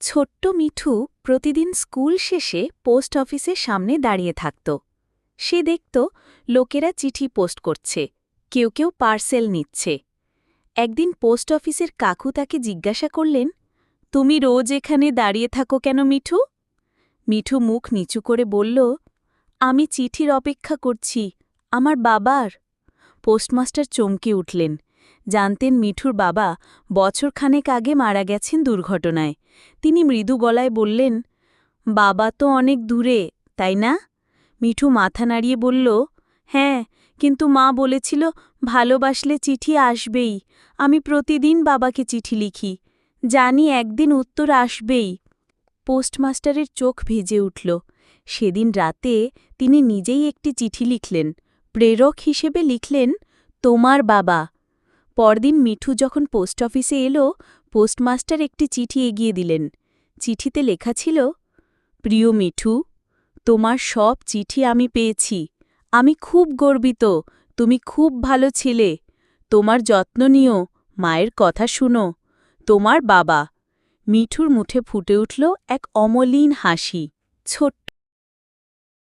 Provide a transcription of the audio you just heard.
ছোট্ট মিঠু প্রতিদিন স্কুল শেষে পোস্ট অফিসের সামনে দাঁড়িয়ে থাকত। সে দেখত লোকেরা চিঠি পোস্ট করছে, কেউ কেউ পার্সেল নিচ্ছে। একদিন পোস্ট অফিসের কাকু তাকে জিজ্ঞাসা করলেন, তুমি রোজ এখানে দাঁড়িয়ে থাকো কেন মিঠু? মিঠু মুখ নিচু করে বলল, আমি চিঠির অপেক্ষা করছি, আমার বাবার। পোস্টমাস্টার চমকে উঠলেন। জানতেন মিঠুর বাবা বছরখানেক আগে মারা গেছেন দুর্ঘটনায়। তিনি মৃদু গলায় বললেন, বাবা তো অনেক দূরে, তাই না? মিঠু মাথা নাড়িয়ে বলল, হ্যাঁ, কিন্তু মা বলেছিল ভালোবাসলে চিঠি আসবেই। আমি প্রতিদিন বাবাকে চিঠি লিখি, জানি একদিন উত্তর আসবেই। পোস্টমাস্টারের চোখ ভিজে উঠল। সেদিন রাতে তিনি নিজেই একটি চিঠি লিখলেন। প্রেরক হিসেবে লিখলেন, তোমার বাবা। পরদিন মিঠু যখন পোস্ট অফিসে এলো, পোস্টমাস্টার একটি চিঠি এগিয়ে দিলেন। চিঠিতে লেখা ছিল, প্রিয় মিঠু, তোমার সব চিঠি আমি পেয়েছি। আমি খুব গর্বিত, তুমি খুব ভালো ছেলে। তোমার যত্ন নিও, মায়ের কথা শুনো। তোমার বাবা। মিঠুর মুখে ফুটে উঠল এক অমলিন হাসি। ছোট্ট